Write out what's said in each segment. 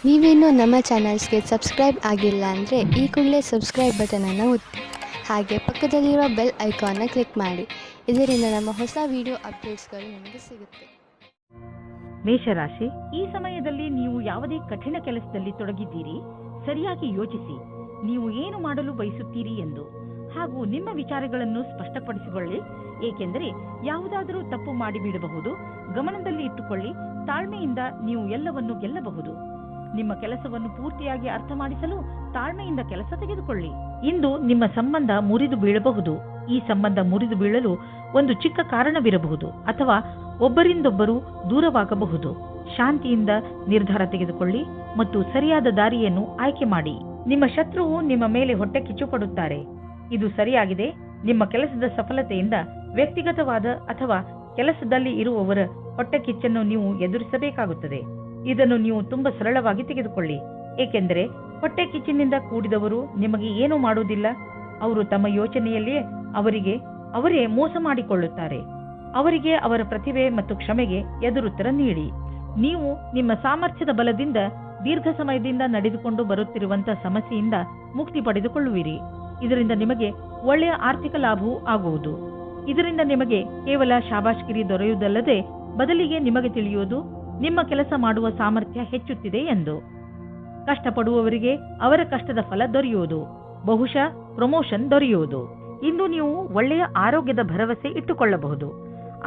ನೀವೇನೂ ನಮ್ಮ ಚಾನಲ್ಸ್ಗೆ ಸಬ್ಸ್ಕ್ರೈಬ್ ಆಗಿಲ್ಲ ಅಂದರೆ ಈ ಕೂಡಲೇ ಸಬ್ಸ್ಕ್ರೈಬ್ ಬಟನನ್ನು ಒತ್ತಿ ಹಾಗೆ ಪಕ್ಕದಲ್ಲಿರುವ ಬೆಲ್ ಐಕಾನ್ನ ಕ್ಲಿಕ್ ಮಾಡಿ. ಇದರಿಂದ ನಮ್ಮ ಹೊಸ ವಿಡಿಯೋ ಅಪ್ಡೇಟ್ಸ್ಗಳು ನಿಮಗೆ ಸಿಗುತ್ತೆ. ಮೇಷರಾಶಿ, ಈ ಸಮಯದಲ್ಲಿ ನೀವು ಯಾವುದೇ ಕಠಿಣ ಕೆಲಸದಲ್ಲಿ ತೊಡಗಿದ್ದೀರಿ. ಸರಿಯಾಗಿ ಯೋಚಿಸಿ ನೀವು ಏನು ಮಾಡಲು ಬಯಸುತ್ತೀರಿ ಎಂದು, ಹಾಗೂ ನಿಮ್ಮ ವಿಚಾರಗಳನ್ನು ಸ್ಪಷ್ಟಪಡಿಸಿಕೊಳ್ಳಿ. ಏಕೆಂದರೆ ಯಾವುದಾದರೂ ತಪ್ಪು ಮಾಡಿಬಿಡಬಹುದು. ಗಮನದಲ್ಲಿ ಇಟ್ಟುಕೊಳ್ಳಿ, ತಾಳ್ಮೆಯಿಂದ ನೀವು ಎಲ್ಲವನ್ನು ಗೆಲ್ಲಬಹುದು. ನಿಮ್ಮ ಕೆಲಸವನ್ನು ಪೂರ್ತಿಯಾಗಿ ಅರ್ಥ ಮಾಡಿಸಲು ತಾಳ್ಮೆಯಿಂದ ಕೆಲಸ ತೆಗೆದುಕೊಳ್ಳಿ. ಇಂದು ನಿಮ್ಮ ಸಂಬಂಧ ಮುರಿದು ಬೀಳಬಹುದು. ಈ ಸಂಬಂಧ ಮುರಿದು ಬೀಳಲು ಒಂದು ಚಿಕ್ಕ ಕಾರಣವಿರಬಹುದು, ಅಥವಾ ಒಬ್ಬರಿಂದೊಬ್ಬರು ದೂರವಾಗಬಹುದು. ಶಾಂತಿಯಿಂದ ನಿರ್ಧಾರ ತೆಗೆದುಕೊಳ್ಳಿ ಮತ್ತು ಸರಿಯಾದ ದಾರಿಯನ್ನು ಆಯ್ಕೆ ಮಾಡಿ. ನಿಮ್ಮ ಶತ್ರುವು ನಿಮ್ಮ ಮೇಲೆ ಹೊಟ್ಟೆ ಕಿಚ್ಚು ಪಡುತ್ತಾರೆ. ಇದು ಸರಿಯಾಗಿದೆ. ನಿಮ್ಮ ಕೆಲಸದ ಸಫಲತೆಯಿಂದ ವ್ಯಕ್ತಿಗತವಾದ ಅಥವಾ ಕೆಲಸದಲ್ಲಿ ಇರುವವರ ಹೊಟ್ಟೆ ಕಿಚ್ಚನ್ನು ನೀವು ಎದುರಿಸಬೇಕಾಗುತ್ತದೆ. ಇದನ್ನು ನೀವು ತುಂಬಾ ಸರಳವಾಗಿ ತೆಗೆದುಕೊಳ್ಳಿ, ಏಕೆಂದರೆ ಹೊಟ್ಟೆ ಕಿಚ್ಚಿನಿಂದ ಕೂಡಿದವರು ನಿಮಗೆ ಏನೂ ಮಾಡುವುದಿಲ್ಲ. ಅವರು ತಮ್ಮ ಯೋಚನೆಯಲ್ಲಿಯೇ ಅವರೇ ಮೋಸ ಮಾಡಿಕೊಳ್ಳುತ್ತಾರೆ. ಅವರಿಗೆ ಅವರ ಪ್ರತಿಭೆ ಮತ್ತು ಕ್ಷಮೆಗೆ ಎದುರುತ್ತರ ನೀಡಿ. ನೀವು ನಿಮ್ಮ ಸಾಮರ್ಥ್ಯದ ಬಲದಿಂದ ದೀರ್ಘ ಸಮಯದಿಂದ ನಡೆದುಕೊಂಡು ಬರುತ್ತಿರುವಂತಹ ಸಮಸ್ಯೆಯಿಂದ ಮುಕ್ತಿ ಪಡೆದುಕೊಳ್ಳುವಿರಿ. ಇದರಿಂದ ನಿಮಗೆ ಒಳ್ಳೆಯ ಆರ್ಥಿಕ ಲಾಭವೂ ಆಗುವುದು. ಇದರಿಂದ ನಿಮಗೆ ಕೇವಲ ಶಾಬಾಷ್ಗಿರಿ ದೊರೆಯುವುದಲ್ಲದೆ ಬದಲಿಗೆ ನಿಮಗೆ ತಿಳಿಯುವುದು ನಿಮ್ಮ ಕೆಲಸ ಮಾಡುವ ಸಾಮರ್ಥ್ಯ ಹೆಚ್ಚುತ್ತಿದೆ ಎಂದು. ಕಷ್ಟಪಡುವವರಿಗೆ ಅವರ ಕಷ್ಟದ ಫಲ ದೊರೆಯುವುದು, ಬಹುಶಃ ಪ್ರಮೋಷನ್ ದೊರೆಯುವುದು. ಇಂದು ನೀವು ಒಳ್ಳೆಯ ಆರೋಗ್ಯದ ಭರವಸೆ ಇಟ್ಟುಕೊಳ್ಳಬಹುದು.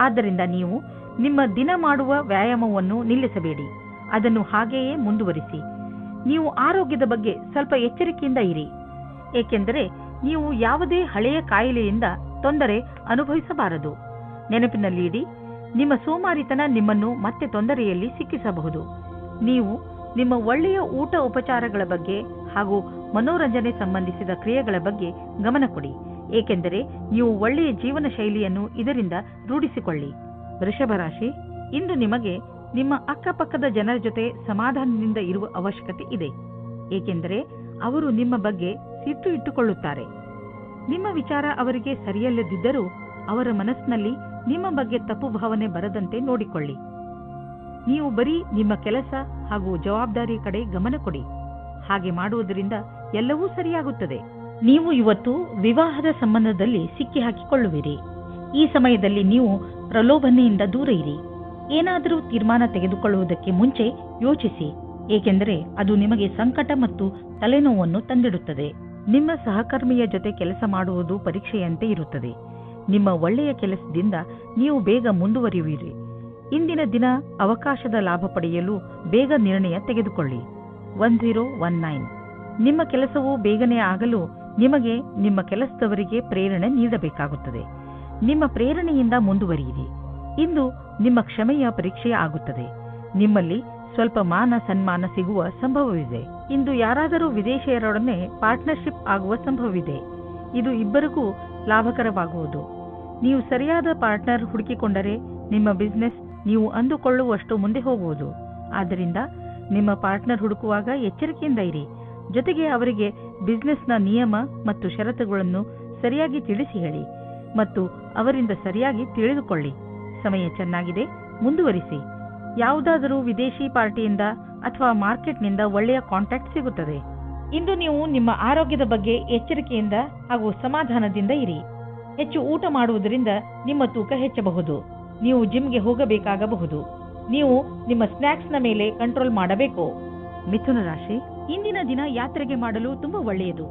ಆದ್ದರಿಂದ ನೀವು ನಿಮ್ಮ ದಿನ ಮಾಡುವ ವ್ಯಾಯಾಮವನ್ನು ನಿಲ್ಲಿಸಬೇಡಿ, ಅದನ್ನು ಹಾಗೆಯೇ ಮುಂದುವರಿಸಿ. ನೀವು ಆರೋಗ್ಯದ ಬಗ್ಗೆ ಸ್ವಲ್ಪ ಎಚ್ಚರಿಕೆಯಿಂದ ಇರಿ, ಏಕೆಂದರೆ ನೀವು ಯಾವುದೇ ಹಳೆಯ ಕಾಯಿಲೆಯಿಂದ ತೊಂದರೆ ಅನುಭವಿಸಬಾರದು. ನೆನಪಿನಲ್ಲಿ ಇಡಿ, ನಿಮ್ಮ ಸೋಮಾರಿತನ ನಿಮ್ಮನ್ನು ಮತ್ತೆ ತೊಂದರೆಯಲ್ಲಿ ಸಿಕ್ಕಿಸಬಹುದು. ನೀವು ನಿಮ್ಮ ಒಳ್ಳೆಯ ಊಟ ಉಪಚಾರಗಳ ಬಗ್ಗೆ ಹಾಗೂ ಮನೋರಂಜನೆ ಸಂಬಂಧಿಸಿದ ಕ್ರಿಯೆಗಳ ಬಗ್ಗೆ ಗಮನ ಕೊಡಿ, ಏಕೆಂದರೆ ನೀವು ಒಳ್ಳೆಯ ಜೀವನ ಶೈಲಿಯನ್ನು ಇದರಿಂದ ರೂಢಿಸಿಕೊಳ್ಳಿ. ವೃಷಭ ರಾಶಿ, ಇಂದು ನಿಮಗೆ ನಿಮ್ಮ ಅಕ್ಕಪಕ್ಕದ ಜನರ ಜೊತೆ ಸಮಾಧಾನದಿಂದ ಇರುವ ಅವಶ್ಯಕತೆ ಇದೆ, ಏಕೆಂದರೆ ಅವರು ನಿಮ್ಮ ಬಗ್ಗೆ ಸಿಟ್ಟು ಇಟ್ಟುಕೊಳ್ಳುತ್ತಾರೆ. ನಿಮ್ಮ ವಿಚಾರ ಅವರಿಗೆ ಸರಿಯಲ್ಲದಿದ್ದರೂ ಅವರ ಮನಸ್ಸಿನಲ್ಲಿ ನಿಮ್ಮ ಬಗ್ಗೆ ತಪ್ಪು ಭಾವನೆ ಬರದಂತೆ ನೋಡಿಕೊಳ್ಳಿ. ನೀವು ಬರೀ ನಿಮ್ಮ ಕೆಲಸ ಹಾಗೂ ಜವಾಬ್ದಾರಿ ಕಡೆ ಗಮನ ಕೊಡಿ. ಹಾಗೆ ಮಾಡುವುದರಿಂದ ಎಲ್ಲವೂ ಸರಿಯಾಗುತ್ತದೆ. ನೀವು ಇವತ್ತು ವಿವಾಹದ ಸಂಬಂಧದಲ್ಲಿ ಸಿಕ್ಕಿ ಹಾಕಿಕೊಳ್ಳುವಿರಿ. ಈ ಸಮಯದಲ್ಲಿ ನೀವು ಪ್ರಲೋಭನೆಯಿಂದ ದೂರ ಇರಿ. ಏನಾದರೂ ತೀರ್ಮಾನ ತೆಗೆದುಕೊಳ್ಳುವುದಕ್ಕೆ ಮುಂಚೆ ಯೋಚಿಸಿ, ಏಕೆಂದರೆ ಅದು ನಿಮಗೆ ಸಂಕಟ ಮತ್ತು ತಲೆನೋವನ್ನು ತಂದಿಡುತ್ತದೆ. ನಿಮ್ಮ ಸಹಕರ್ಮಿಯ ಜೊತೆ ಕೆಲಸ ಮಾಡುವುದು ಪರೀಕ್ಷೆಯಂತೆ ಇರುತ್ತದೆ. ನಿಮ್ಮ ಒಳ್ಳೆಯ ಕೆಲಸದಿಂದ ನೀವು ಬೇಗ ಮುಂದುವರಿಯುವಿರಿ. ಇಂದಿನ ದಿನ ಅವಕಾಶದ ಲಾಭ ಪಡೆಯಲು ಬೇಗ ನಿರ್ಣಯ ತೆಗೆದುಕೊಳ್ಳಿ. 1019. ನಿಮ್ಮ ಕೆಲಸವು ಬೇಗನೆ ಆಗಲು ನಿಮಗೆ ನಿಮ್ಮ ಕೆಲಸದವರಿಗೆ ಪ್ರೇರಣೆ ನೀಡಬೇಕಾಗುತ್ತದೆ. ನಿಮ್ಮ ಪ್ರೇರಣೆಯಿಂದ ಮುಂದುವರಿಯಿರಿ. ಇಂದು ನಿಮ್ಮ ಕ್ಷಮೆಯ ಪರೀಕ್ಷೆ ಆಗುತ್ತದೆ. ನಿಮ್ಮಲ್ಲಿ ಸ್ವಲ್ಪ ಮಾನ ಸನ್ಮಾನ ಸಿಗುವ ಸಂಭವವಿದೆ. ಇಂದು ಯಾರಾದರೂ ವಿದೇಶಿಯರೊಡನೆ ಪಾರ್ಟ್ನರ್ಶಿಪ್ ಆಗುವ ಸಂಭವವಿದೆ. ಇದು ಇಬ್ಬರಿಗೂ ಲಾಭಕರವಾಗುವುದು. ನೀವು ಸರಿಯಾದ ಪಾರ್ಟ್ನರ್ ಹುಡುಕಿಕೊಂಡರೆ ನಿಮ್ಮ ಬಿಸಿನೆಸ್ ನೀವು ಅಂದುಕೊಳ್ಳುವಷ್ಟು ಮುಂದೆ ಹೋಗುವುದು. ಆದ್ದರಿಂದ ನಿಮ್ಮ ಪಾರ್ಟ್ನರ್ ಹುಡುಕುವಾಗ ಎಚ್ಚರಿಕೆಯಿಂದ ಇರಿ. ಜೊತೆಗೆ ಅವರಿಗೆ ಬಿಸಿನೆಸ್ನ ನಿಯಮ ಮತ್ತು ಷರತ್ತುಗಳನ್ನು ಸರಿಯಾಗಿ ತಿಳಿಸಿ ಹೇಳಿ ಮತ್ತು ಅವರಿಂದ ಸರಿಯಾಗಿ ತಿಳಿದುಕೊಳ್ಳಿ. ಸಮಯ ಚೆನ್ನಾಗಿದೆ, ಮುಂದುವರಿಸಿ. ಯಾವುದಾದರೂ ವಿದೇಶಿ ಪಾರ್ಟಿಯಿಂದ ಅಥವಾ ಮಾರ್ಕೆಟ್ನಿಂದ ಒಳ್ಳೆಯ ಕಾಂಟ್ಯಾಕ್ಟ್ ಸಿಗುತ್ತದೆ. ಇಂದು ನೀವು ನಿಮ್ಮ ಆರೋಗ್ಯದ ಬಗ್ಗೆ ಎಚ್ಚರಿಕೆಯಿಂದ ಹಾಗೂ ಸಮಾಧಾನದಿಂದ ಇರಿ. ಹೆಚ್ಚು ಊಟ ಮಾಡುವುದರಿಂದ ನಿಮ್ಮ ತೂಕ ಹೆಚ್ಚಬಹುದು. ನೀವು ಜಿಮ್ಗೆ ಹೋಗಬೇಕಾಗಬಹುದು. ನೀವು ನಿಮ್ಮ ಸ್ನ್ಯಾಕ್ಸ್ನ ಮೇಲೆ ಕಂಟ್ರೋಲ್ ಮಾಡಬೇಕು. ಮಿಥುನ ರಾಶಿ, ಇಂದಿನ ದಿನ ಯಾತ್ರೆಗೆ ಮಾಡಲು ತುಂಬಾ ಒಳ್ಳೆಯದು.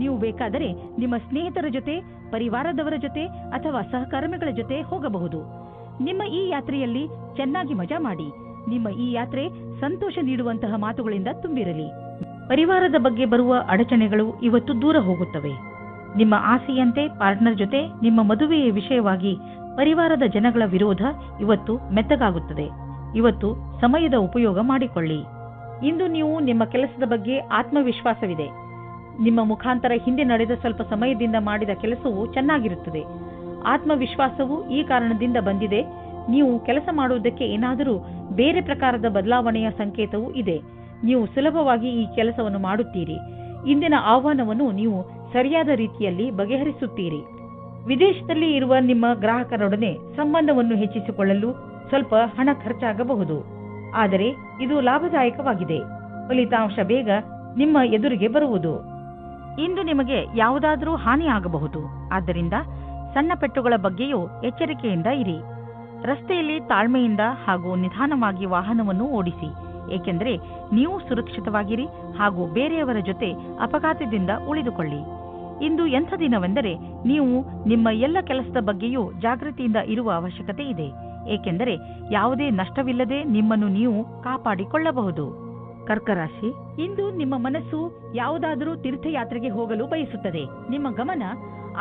ನೀವು ಬೇಕಾದರೆ ನಿಮ್ಮ ಸ್ನೇಹಿತರ ಜೊತೆ, ಪರಿವಾರದವರ ಜೊತೆ ಅಥವಾ ಸಹಕರ್ಮಿಗಳ ಜೊತೆ ಹೋಗಬಹುದು. ನಿಮ್ಮ ಈ ಯಾತ್ರೆಯಲ್ಲಿ ಚೆನ್ನಾಗಿ ಮಜಾ ಮಾಡಿ. ನಿಮ್ಮ ಈ ಯಾತ್ರೆ ಸಂತೋಷ ನೀಡುವಂತಹ ಮಾತುಗಳಿಂದ ತುಂಬಿರಲಿ. ಪರಿವಾರದ ಬಗ್ಗೆ ಬರುವ ಅಡಚಣೆಗಳು ಇವತ್ತು ದೂರ ಹೋಗುತ್ತವೆ. ನಿಮ್ಮ ಆಸೆಯಂತೆ ಪಾರ್ಟ್ನರ್ ಜೊತೆ ನಿಮ್ಮ ಮದುವೆಯ ವಿಷಯವಾಗಿ ಪರಿವಾರದ ಜನಗಳ ವಿರೋಧ ಇವತ್ತು ಮೆತ್ತಗಾಗುತ್ತದೆ. ಇವತ್ತು ಸಮಯದ ಉಪಯೋಗ ಮಾಡಿಕೊಳ್ಳಿ. ಇಂದು ನೀವು ನಿಮ್ಮ ಕೆಲಸದ ಬಗ್ಗೆ ಆತ್ಮವಿಶ್ವಾಸವಿದೆ. ನಿಮ್ಮ ಮುಖಾಂತರ ಹಿಂದೆ ನಡೆದ ಸ್ವಲ್ಪ ಸಮಯದಿಂದ ಮಾಡಿದ ಕೆಲಸವು ಚೆನ್ನಾಗಿರುತ್ತದೆ. ಆತ್ಮವಿಶ್ವಾಸವು ಈ ಕಾರಣದಿಂದ ಬಂದಿದೆ. ನೀವು ಕೆಲಸ ಮಾಡುವುದಕ್ಕೆ ಏನಾದರೂ ಬೇರೆ ಪ್ರಕಾರದ ಬದಲಾವಣೆಯ ಸಂಕೇತವೂ ಇದೆ. ನೀವು ಸುಲಭವಾಗಿ ಈ ಕೆಲಸವನ್ನು ಮಾಡುತ್ತೀರಿ. ಇಂದಿನ ಆಹ್ವಾನವನ್ನು ನೀವು ಸರಿಯಾದ ರೀತಿಯಲ್ಲಿ ಬಗೆಹರಿಸುತ್ತೀರಿ. ವಿದೇಶದಲ್ಲಿ ಇರುವ ನಿಮ್ಮ ಗ್ರಾಹಕರೊಡನೆ ಸಂಬಂಧವನ್ನು ಹೆಚ್ಚಿಸಿಕೊಳ್ಳಲು ಸ್ವಲ್ಪ ಹಣ ಖರ್ಚಾಗಬಹುದು, ಆದರೆ ಇದು ಲಾಭದಾಯಕವಾಗಿದೆ. ಫಲಿತಾಂಶ ಬೇಗ ನಿಮ್ಮ ಎದುರಿಗೆ ಬರುವುದು. ಇಂದು ನಿಮಗೆ ಯಾವುದಾದರೂ ಹಾನಿ ಆಗಬಹುದು. ಆದ್ದರಿಂದ ಸಣ್ಣ ಪೆಟ್ಟುಗಳ ಬಗ್ಗೆಯೂ ಎಚ್ಚರಿಕೆಯಿಂದ ಇರಿ. ರಸ್ತೆಯಲ್ಲಿ ತಾಳ್ಮೆಯಿಂದ ಹಾಗೂ ನಿಧಾನವಾಗಿ ವಾಹನವನ್ನು ಓಡಿಸಿ, ಏಕೆಂದರೆ ನೀವು ಸುರಕ್ಷಿತವಾಗಿರಿ ಹಾಗೂ ಬೇರೆಯವರ ಜೊತೆ ಅಪಘಾತದಿಂದ ಉಳಿದುಕೊಳ್ಳಿ. ಇಂದು ಎಂಥ ದಿನವೆಂದರೆ ನೀವು ನಿಮ್ಮ ಎಲ್ಲ ಕೆಲಸದ ಬಗ್ಗೆಯೂ ಜಾಗೃತಿಯಿಂದ ಇರುವ ಅವಶ್ಯಕತೆ ಇದೆ, ಏಕೆಂದರೆ ಯಾವುದೇ ನಷ್ಟವಿಲ್ಲದೆ ನಿಮ್ಮನ್ನು ನೀವು ಕಾಪಾಡಿಕೊಳ್ಳಬಹುದು. ಕರ್ಕರಾಶಿ, ಇಂದು ನಿಮ್ಮ ಮನಸ್ಸು ಯಾವುದಾದರೂ ತೀರ್ಥಯಾತ್ರೆಗೆ ಹೋಗಲು ಬಯಸುತ್ತದೆ. ನಿಮ್ಮ ಗಮನ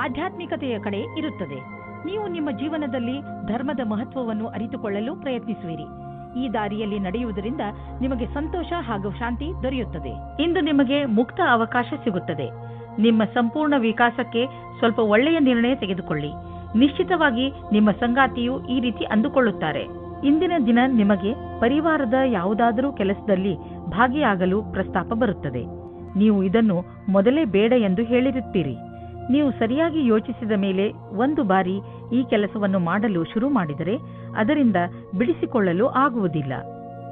ಆಧ್ಯಾತ್ಮಿಕತೆಯ ಕಡೆ ಇರುತ್ತದೆ. ನೀವು ನಿಮ್ಮ ಜೀವನದಲ್ಲಿ ಧರ್ಮದ ಮಹತ್ವವನ್ನು ಅರಿತುಕೊಳ್ಳಲು ಪ್ರಯತ್ನಿಸುವಿರಿ. ಈ ದಾರಿಯಲ್ಲಿ ನಡೆಯುವುದರಿಂದ ನಿಮಗೆ ಸಂತೋಷ ಹಾಗೂ ಶಾಂತಿ ದೊರೆಯುತ್ತದೆ. ಇಂದು ನಿಮಗೆ ಮುಕ್ತ ಅವಕಾಶ ಸಿಗುತ್ತದೆ. ನಿಮ್ಮ ಸಂಪೂರ್ಣ ವಿಕಾಸಕ್ಕೆ ಸ್ವಲ್ಪ ಒಳ್ಳೆಯ ನಿರ್ಣಯ ತೆಗೆದುಕೊಳ್ಳಿ. ನಿಶ್ಚಿತವಾಗಿ ನಿಮ್ಮ ಸಂಗಾತಿಯು ಈ ರೀತಿ ಅಂದುಕೊಳ್ಳುತ್ತಾರೆ. ಇಂದಿನ ದಿನ ನಿಮಗೆ ಪರಿವಾರದ ಯಾವುದಾದರೂ ಕೆಲಸದಲ್ಲಿ ಭಾಗಿಯಾಗಲು ಪ್ರಸ್ತಾಪ ಬರುತ್ತದೆ. ನೀವು ಇದನ್ನು ಮೊದಲೇ ಬೇಡ ಎಂದು ಹೇಳಿರುತ್ತೀರಿ. ನೀವು ಸರಿಯಾಗಿ ಯೋಚಿಸಿದ ಮೇಲೆ ಒಂದು ಬಾರಿ ಈ ಕೆಲಸವನ್ನು ಮಾಡಲು ಶುರು ಮಾಡಿದರೆ ಅದರಿಂದ ಬಿಡಿಸಿಕೊಳ್ಳಲು ಆಗುವುದಿಲ್ಲ.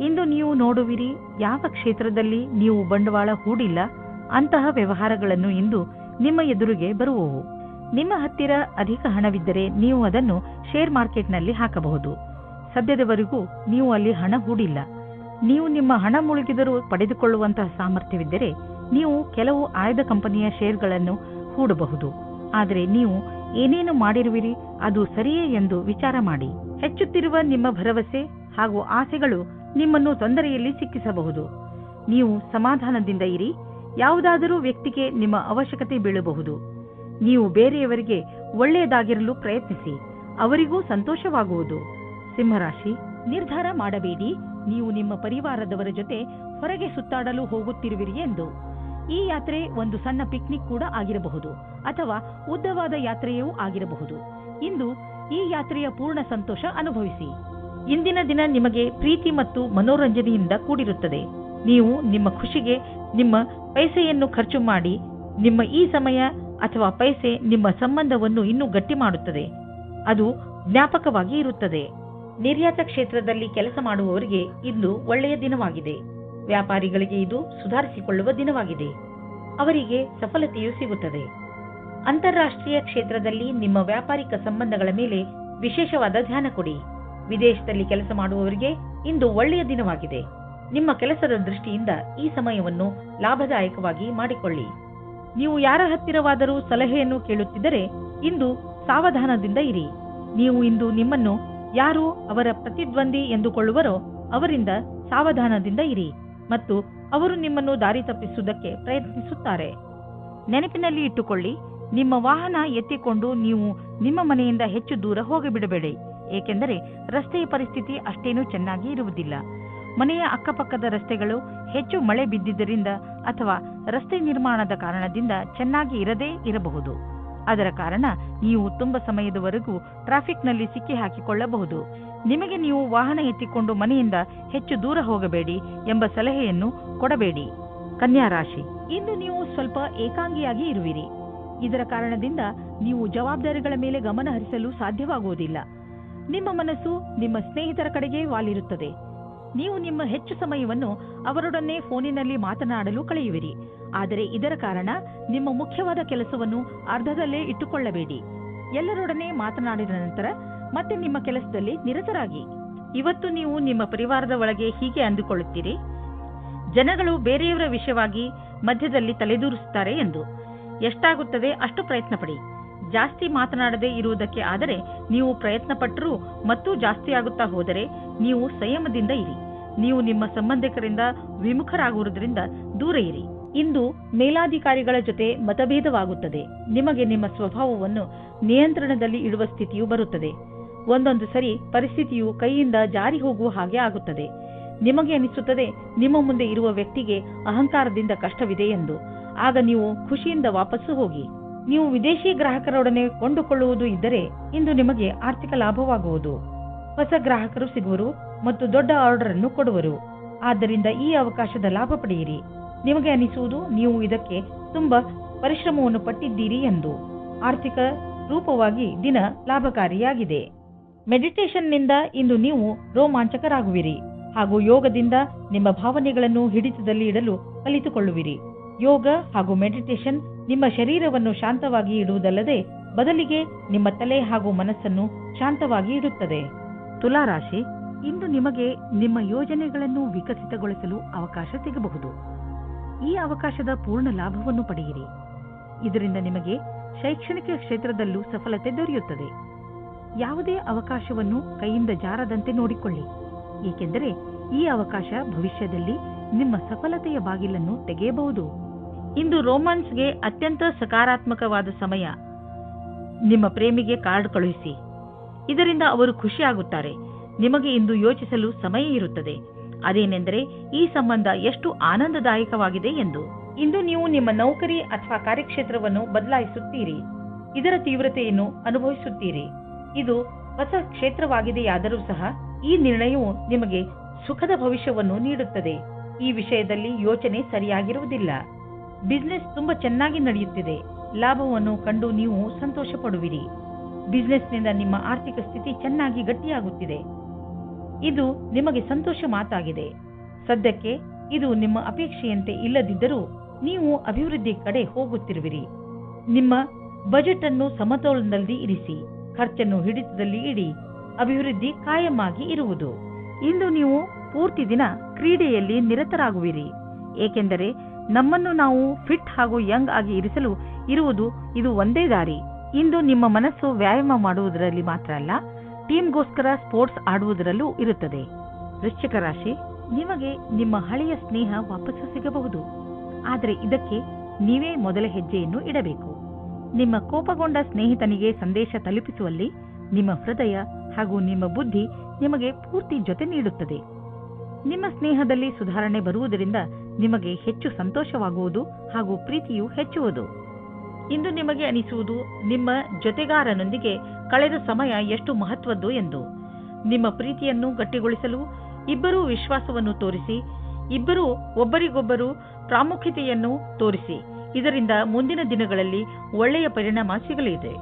ಇಂದು ನೀವು ನೋಡುವಿರಿ, ಯಾವ ಕ್ಷೇತ್ರದಲ್ಲಿ ನೀವು ಬಂಡವಾಳ ಹೂಡಿಲ್ಲ ಅಂತಹ ವ್ಯವಹಾರಗಳನ್ನು ಇಂದು ನಿಮ್ಮ ಎದುರಿಗೆ ಬರುವವು. ನಿಮ್ಮ ಹತ್ತಿರ ಅಧಿಕ ಹಣವಿದ್ದರೆ ನೀವು ಅದನ್ನು ಶೇರ್ ಮಾರ್ಕೆಟ್ನಲ್ಲಿ ಹಾಕಬಹುದು. ಸದ್ಯದವರೆಗೂ ನೀವು ಅಲ್ಲಿ ಹಣ ಹೂಡಿಲ್ಲ. ನೀವು ನಿಮ್ಮ ಹಣ ಮುಳುಗಿದರೂ ಪಡೆದುಕೊಳ್ಳುವಂತಹ ಸಾಮರ್ಥ್ಯವಿದ್ದರೆ ನೀವು ಕೆಲವು ಆಯ್ದ ಕಂಪನಿಯ ಶೇರ್ಗಳನ್ನು ಹೂಡಬಹುದು. ಆದರೆ ನೀವು ಏನೇನು ಮಾಡಿರುವಿರಿ ಅದು ಸರಿಯೇ ಎಂದು ವಿಚಾರ ಮಾಡಿ. ಹೆಚ್ಚುತ್ತಿರುವ ನಿಮ್ಮ ಭರವಸೆ ಹಾಗೂ ಆಸೆಗಳು ನಿಮ್ಮನ್ನು ತೊಂದರೆಯಲ್ಲಿ ಸಿಕ್ಕಿಸಬಹುದು. ನೀವು ಸಮಾಧಾನದಿಂದ ಇರಿ. ಯಾವುದಾದರೂ ವ್ಯಕ್ತಿಗೆ ನಿಮ್ಮ ಅವಶ್ಯಕತೆ ಬೀಳಬಹುದು. ನೀವು ಬೇರೆಯವರಿಗೆ ಒಳ್ಳೆಯದಾಗಿರಲು ಪ್ರಯತ್ನಿಸಿ, ಅವರಿಗೂ ಸಂತೋಷವಾಗುವುದು. ಸಿಂಹರಾಶಿ, ನಿರ್ಧಾರ ಮಾಡಬೇಡಿ. ನೀವು ನಿಮ್ಮ ಪರಿವಾರದವರ ಜೊತೆ ಹೊರಗೆ ಸುತ್ತಾಡಲು ಹೋಗುತ್ತಿರುವಿರಿ ಎಂದು. ಈ ಯಾತ್ರೆ ಒಂದು ಸಣ್ಣ ಪಿಕ್ನಿಕ್ ಕೂಡ ಆಗಿರಬಹುದು ಅಥವಾ ಉದ್ದವಾದ ಯಾತ್ರೆಯೂ ಆಗಿರಬಹುದು. ಇಂದು ಈ ಯಾತ್ರೆಯ ಪೂರ್ಣ ಸಂತೋಷ ಅನುಭವಿಸಿ. ಇಂದಿನ ದಿನ ನಿಮಗೆ ಪ್ರೀತಿ ಮತ್ತು ಮನೋರಂಜನೆಯಿಂದ ಕೂಡಿರುತ್ತದೆ. ನೀವು ನಿಮ್ಮ ಖುಷಿಗೆ ನಿಮ್ಮ ಪೈಸೆಯನ್ನು ಖರ್ಚು ಮಾಡಿ. ನಿಮ್ಮ ಈ ಸಮಯ ಅಥವಾ ಪೈಸೆ ನಿಮ್ಮ ಸಂಬಂಧವನ್ನು ಇನ್ನೂ ಗಟ್ಟಿ ಮಾಡುತ್ತದೆ. ಅದು ಜ್ಞಾಪಕವಾಗಿ ಇರುತ್ತದೆ. ನಿರ್ಯಾತ ಕ್ಷೇತ್ರದಲ್ಲಿ ಕೆಲಸ ಮಾಡುವವರಿಗೆ ಇಂದು ಒಳ್ಳೆಯ ದಿನವಾಗಿದೆ. ವ್ಯಾಪಾರಿಗಳಿಗೆ ಇದು ಸುಧಾರಿಸಿಕೊಳ್ಳುವ ದಿನವಾಗಿದೆ. ಅವರಿಗೆ ಸಫಲತೆಯೂ ಸಿಗುತ್ತದೆ. ಅಂತಾರಾಷ್ಟ್ರೀಯ ಕ್ಷೇತ್ರದಲ್ಲಿ ನಿಮ್ಮ ವ್ಯಾಪಾರಿಕ ಸಂಬಂಧಗಳ ಮೇಲೆ ವಿಶೇಷವಾದ ಧ್ಯಾನ ಕೊಡಿ. ವಿದೇಶದಲ್ಲಿ ಕೆಲಸ ಮಾಡುವವರಿಗೆ ಇಂದು ಒಳ್ಳೆಯ ದಿನವಾಗಿದೆ. ನಿಮ್ಮ ಕೆಲಸದ ದೃಷ್ಟಿಯಿಂದ ಈ ಸಮಯವನ್ನು ಲಾಭದಾಯಕವಾಗಿ ಮಾಡಿಕೊಳ್ಳಿ. ನೀವು ಯಾರ ಹತ್ತಿರವಾದರೂ ಸಲಹೆಯನ್ನು ಕೇಳುತ್ತಿದ್ದರೆ ಇಂದು ಸಾವಧಾನದಿಂದ ಇರಿ. ನೀವು ಇಂದು ನಿಮ್ಮನ್ನು ಯಾರು ಅವರ ಪ್ರತಿದ್ವಂದಿ ಎಂದುಕೊಳ್ಳುವರೋ ಅವರಿಂದ ಸಾವಧಾನದಿಂದ ಇರಿ ಮತ್ತು ಅವರು ನಿಮ್ಮನ್ನು ದಾರಿ ತಪ್ಪಿಸುವುದಕ್ಕೆ ಪ್ರಯತ್ನಿಸುತ್ತಾರೆ. ನೆನಪಿನಲ್ಲಿ ಇಟ್ಟುಕೊಳ್ಳಿ, ನಿಮ್ಮ ವಾಹನ ಎತ್ತಿಕೊಂಡು ನೀವು ನಿಮ್ಮ ಮನೆಯಿಂದ ಹೆಚ್ಚು ದೂರ ಹೋಗಿಬಿಡಬೇಡಿ, ಏಕೆಂದರೆ ರಸ್ತೆಯ ಪರಿಸ್ಥಿತಿ ಅಷ್ಟೇನೂ ಚೆನ್ನಾಗಿ ಇರುವುದಿಲ್ಲ. ಮನೆಯ ಅಕ್ಕಪಕ್ಕದ ರಸ್ತೆಗಳು ಹೆಚ್ಚು ಮಳೆ ಬಿದ್ದಿದ್ದರಿಂದ ಅಥವಾ ರಸ್ತೆ ನಿರ್ಮಾಣದ ಕಾರಣದಿಂದ ಚೆನ್ನಾಗಿ ಇರದೇ ಇರಬಹುದು. ಅದರ ಕಾರಣ ನೀವು ತುಂಬ ಸಮಯದವರೆಗೂ ಟ್ರಾಫಿಕ್ನಲ್ಲಿ ಸಿಕ್ಕಿ ಹಾಕಿಕೊಳ್ಳಬಹುದು. ನಿಮಗೆ ನೀವು ವಾಹನ ಎತ್ತಿಕೊಂಡು ಮನೆಯಿಂದ ಹೆಚ್ಚು ದೂರ ಹೋಗಬೇಡಿ ಎಂಬ ಸಲಹೆಯನ್ನು ಕೊಡಬೇಡಿ. ಕನ್ಯಾ ರಾಶಿ, ಇಂದು ನೀವು ಸ್ವಲ್ಪ ಏಕಾಂಗಿಯಾಗಿ ಇರುವಿರಿ. ಇದರ ಕಾರಣದಿಂದ ನೀವು ಜವಾಬ್ದಾರಿಗಳ ಮೇಲೆ ಗಮನ ಹರಿಸಲು ಸಾಧ್ಯವಾಗುವುದಿಲ್ಲ. ನಿಮ್ಮ ಮನಸ್ಸು ನಿಮ್ಮ ಸ್ನೇಹಿತರ ಕಡೆಗೆ ವಾಲಿರುತ್ತದೆ. ನೀವು ನಿಮ್ಮ ಹೆಚ್ಚು ಸಮಯವನ್ನು ಅವರೊಡನೆ ಫೋನಿನಲ್ಲಿ ಮಾತನಾಡಲು ಕಳೆಯುವಿರಿ. ಆದರೆ ಇದರ ಕಾರಣ ನಿಮ್ಮ ಮುಖ್ಯವಾದ ಕೆಲಸವನ್ನು ಅರ್ಧದಲ್ಲೇ ಇಟ್ಟುಕೊಳ್ಳಬೇಡಿ. ಎಲ್ಲರೊಡನೆ ಮಾತನಾಡಿದ ನಂತರ ಮತ್ತೆ ನಿಮ್ಮ ಕೆಲಸದಲ್ಲಿ ನಿರತರಾಗಿ. ಇವತ್ತು ನೀವು ನಿಮ್ಮ ಪರಿವಾರದ ಒಳಗೆ ಹೀಗೆ ಅಂದುಕೊಳ್ಳುತ್ತೀರಿ, ಜನಗಳು ಬೇರೆಯವರ ವಿಷಯವಾಗಿ ಮಧ್ಯದಲ್ಲಿ ತಲೆದೂರಿಸುತ್ತಾರೆ ಎಂದು. ಎಷ್ಟಾಗುತ್ತದೆ ಅಷ್ಟು ಪ್ರಯತ್ನ ಪಡಿ. ಜಾಸ್ತಿ ಮಾತನಾಡದೇ ಇರುವುದಕ್ಕೆ ಆದರೆ ನೀವು ಪ್ರಯತ್ನ ಪಟ್ಟರೂ ಮತ್ತು ಜಾಸ್ತಿ ಆಗುತ್ತಾ ಹೋದರೆ ನೀವು ಸಂಯಮದಿಂದ ಇರಿ. ನೀವು ನಿಮ್ಮ ಸಂಬಂಧಿಕರಿಂದ ವಿಮುಖರಾಗುವುದರಿಂದ ದೂರ ಇರಿ. ಇಂದು ಮೇಲಾಧಿಕಾರಿಗಳ ಜೊತೆ ಮತಭೇದವಾಗುತ್ತದೆ. ನಿಮಗೆ ನಿಮ್ಮ ಸ್ವಭಾವವನ್ನು ನಿಯಂತ್ರಣದಲ್ಲಿ ಇಡುವ ಸ್ಥಿತಿಯು ಬರುತ್ತದೆ. ಒಂದೊಂದು ಸರಿ ಪರಿಸ್ಥಿತಿಯು ಕೈಯಿಂದ ಜಾರಿ ಹೋಗುವ ಹಾಗೆ ಆಗುತ್ತದೆ. ನಿಮಗೆ ಅನಿಸುತ್ತದೆ ನಿಮ್ಮ ಮುಂದೆ ಇರುವ ವ್ಯಕ್ತಿಗೆ ಅಹಂಕಾರದಿಂದ ಕಷ್ಟವಿದೆ ಎಂದು. ಆಗ ನೀವು ಖುಷಿಯಿಂದ ವಾಪಸ್ಸು ಹೋಗಿ. ನೀವು ವಿದೇಶಿ ಗ್ರಾಹಕರೊಡನೆ ಕೊಂಡುಕೊಳ್ಳುವುದು ಇದ್ದರೆ ಇಂದು ನಿಮಗೆ ಆರ್ಥಿಕ ಲಾಭವಾಗುವುದು. ಹೊಸ ಗ್ರಾಹಕರು ಸಿಗುವರು ಮತ್ತು ದೊಡ್ಡ ಆರ್ಡರ್ ಅನ್ನು ಕೊಡುವರು. ಆದ್ದರಿಂದ ಈ ಅವಕಾಶದ ಲಾಭ ಪಡೆಯಿರಿ. ನಿಮಗೆ ಅನಿಸುವುದು ನೀವು ಇದಕ್ಕೆ ತುಂಬಾ ಪರಿಶ್ರಮವನ್ನು ಪಟ್ಟಿದ್ದೀರಿ ಎಂದು. ಆರ್ಥಿಕ ರೂಪವಾಗಿ ದಿನ ಲಾಭಕಾರಿಯಾಗಿದೆ. ಮೆಡಿಟೇಷನ್ನಿಂದ ಇಂದು ನೀವು ರೋಮಾಂಚಕರಾಗುವಿರಿ ಹಾಗೂ ಯೋಗದಿಂದ ನಿಮ್ಮ ಭಾವನೆಗಳನ್ನು ಹಿಡಿತದಲ್ಲಿ ಇಡಲು ಕಲಿತುಕೊಳ್ಳುವಿರಿ. ಯೋಗ ಹಾಗೂ ಮೆಡಿಟೇಷನ್ ನಿಮ್ಮ ಶರೀರವನ್ನು ಶಾಂತವಾಗಿ ಇಡುವುದಲ್ಲದೆ ಬದಲಿಗೆ ನಿಮ್ಮ ತಲೆ ಹಾಗೂ ಮನಸ್ಸನ್ನು ಶಾಂತವಾಗಿ ಇಡುತ್ತದೆ. ತುಲಾರಾಶಿ, ಇಂದು ನಿಮಗೆ ನಿಮ್ಮ ಯೋಜನೆಗಳನ್ನು ವಿಕಸಿತಗೊಳಿಸಲು ಅವಕಾಶ ಸಿಗಬಹುದು. ಈ ಅವಕಾಶದ ಪೂರ್ಣ ಲಾಭವನ್ನು ಪಡೆಯಿರಿ. ಇದರಿಂದ ನಿಮಗೆ ಶೈಕ್ಷಣಿಕ ಕ್ಷೇತ್ರದಲ್ಲೂ ಸಫಲತೆ ದೊರೆಯುತ್ತದೆ. ಯಾವುದೇ ಅವಕಾಶವನ್ನು ಕೈಯಿಂದ ಜಾರದಂತೆ ನೋಡಿಕೊಳ್ಳಿ, ಏಕೆಂದರೆ ಈ ಅವಕಾಶ ಭವಿಷ್ಯದಲ್ಲಿ ನಿಮ್ಮ ಸಫಲತೆಯ ಬಾಗಿಲನ್ನು ತೆಗೆಯಬಹುದು. ಇಂದು ರೋಮಾನ್ಸ್ಗೆ ಅತ್ಯಂತ ಸಕಾರಾತ್ಮಕವಾದ ಸಮಯ. ನಿಮ್ಮ ಪ್ರೇಮಿಗೆ ಕಾರ್ಡ್ ಕಳುಹಿಸಿ, ಇದರಿಂದ ಅವರು ಖುಷಿಯಾಗುತ್ತಾರೆ. ನಿಮಗೆ ಇಂದು ಯೋಚಿಸಲು ಸಮಯ ಇರುತ್ತದೆ, ಅದೇನೆಂದರೆ ಈ ಸಂಬಂಧ ಎಷ್ಟು ಆನಂದದಾಯಕವಾಗಿದೆ ಎಂದು. ಇಂದು ನೀವು ನಿಮ್ಮ ನೌಕರಿ ಅಥವಾ ಕಾರ್ಯಕ್ಷೇತ್ರವನ್ನು ಬದಲಾಯಿಸುತ್ತೀರಿ, ಇದರ ತೀವ್ರತೆಯನ್ನು ಅನುಭವಿಸುತ್ತೀರಿ. ಇದು ಹೊಸ ಕ್ಷೇತ್ರವಾಗಿದೆಯಾದರೂ ಸಹ ಈ ನಿರ್ಣಯವು ನಿಮಗೆ ಸುಖದ ಭವಿಷ್ಯವನ್ನು ನೀಡುತ್ತದೆ. ಈ ವಿಷಯದಲ್ಲಿ ಯೋಚನೆ ಸರಿಯಾಗಿರುವುದಿಲ್ಲ. ಬಿಸಿನೆಸ್ ತುಂಬಾ ಚೆನ್ನಾಗಿ ನಡೆಯುತ್ತಿದೆ, ಲಾಭವನ್ನು ಕಂಡು ನೀವು ಸಂತೋಷ ಪಡುವಿರಿ. ಬಿಸಿನೆಸ್ನಿಂದ ನಿಮ್ಮ ಆರ್ಥಿಕ ಸ್ಥಿತಿ ಚೆನ್ನಾಗಿ ಗಟ್ಟಿಯಾಗುತ್ತಿದೆ. ಇದು ನಿಮಗೆ ಸಂತೋಷ ಮಾತಾಗಿದೆ. ಸದ್ಯಕ್ಕೆ ಇದು ನಿಮ್ಮ ಅಪೇಕ್ಷೆಯಂತೆ ಇಲ್ಲದಿದ್ದರೂ ನೀವು ಅಭಿವೃದ್ಧಿ ಕಡೆ ಹೋಗುತ್ತಿರುವಿರಿ. ನಿಮ್ಮ ಬಜೆಟ್ ಅನ್ನು ಸಮತೋಲನದಲ್ಲಿ ಇರಿಸಿ, ಖರ್ಚನ್ನು ಹಿಡಿತದಲ್ಲಿ ಇಡಿ. ಅಭಿವೃದ್ಧಿ ಕಾಯಮಾಗಿ ಇರುವುದು. ಇಂದು ನೀವು ಪೂರ್ತಿ ದಿನ ಕ್ರೀಡೆಯಲ್ಲಿ ನಿರತರಾಗುವಿರಿ, ಏಕೆಂದರೆ ನಮ್ಮನ್ನು ನಾವು ಫಿಟ್ ಹಾಗೂ ಯಂಗ್ ಆಗಿ ಇರಿಸಲು ಇದು ಒಂದೇ ದಾರಿ. ಇಂದು ನಿಮ್ಮ ಮನಸ್ಸು ವ್ಯಾಯಾಮ ಮಾಡುವುದರಲ್ಲಿ ಮಾತ್ರ ಅಲ್ಲ, ಟೀಮ್ಗೋಸ್ಕರ ಸ್ಪೋರ್ಟ್ಸ್ ಆಡುವುದರಲ್ಲೂ ಇರುತ್ತದೆ. ವೃಶ್ಚಿಕ ರಾಶಿ, ನಿಮಗೆ ನಿಮ್ಮ ಹಳೆಯ ಸ್ನೇಹ ವಾಪಸ್ಸು ಸಿಗಬಹುದು, ಆದರೆ ಇದಕ್ಕೆ ನೀವೇ ಮೊದಲ ಹೆಜ್ಜೆಯನ್ನು ಇಡಬೇಕು. ನಿಮ್ಮ ಕೋಪಗೊಂಡ ಸ್ನೇಹಿತನಿಗೆ ಸಂದೇಶ ತಲುಪಿಸುವಲ್ಲಿ ನಿಮ್ಮ ಹೃದಯ ಹಾಗೂ ನಿಮ್ಮ ಬುದ್ಧಿ ನಿಮಗೆ ಪೂರ್ತಿ ಜೊತೆ ನೀಡುತ್ತದೆ. ನಿಮ್ಮ ಸ್ನೇಹದಲ್ಲಿ ಸುಧಾರಣೆ ಬರುವುದರಿಂದ ನಿಮಗೆ ಹೆಚ್ಚು ಸಂತೋಷವಾಗುವುದು ಹಾಗೂ ಪ್ರೀತಿಯು ಹೆಚ್ಚುವುದು. ಇಂದು ನಿಮಗೆ ಅನಿಸುವುದು ನಿಮ್ಮ ಜೊತೆಗಾರನೊಂದಿಗೆ ಕಳೆದ ಸಮಯ ಎಷ್ಟು ಮಹತ್ವದ್ದು ಎಂದು. ನಿಮ್ಮ ಪ್ರೀತಿಯನ್ನು ಗಟ್ಟಿಗೊಳಿಸಲು ಇಬ್ಬರೂ ವಿಶ್ವಾಸವನ್ನು ತೋರಿಸಿ, ಇಬ್ಬರೂ ಒಬ್ಬರಿಗೊಬ್ಬರು ಪ್ರಾಮುಖ್ಯತೆಯನ್ನು ತೋರಿಸಿ. ಇದರಿಂದ ಮುಂದಿನ ದಿನಗಳಲ್ಲಿ ಒಳ್ಳೆಯ ಪರಿಣಾಮ ಸಿಗಲಿದೆ.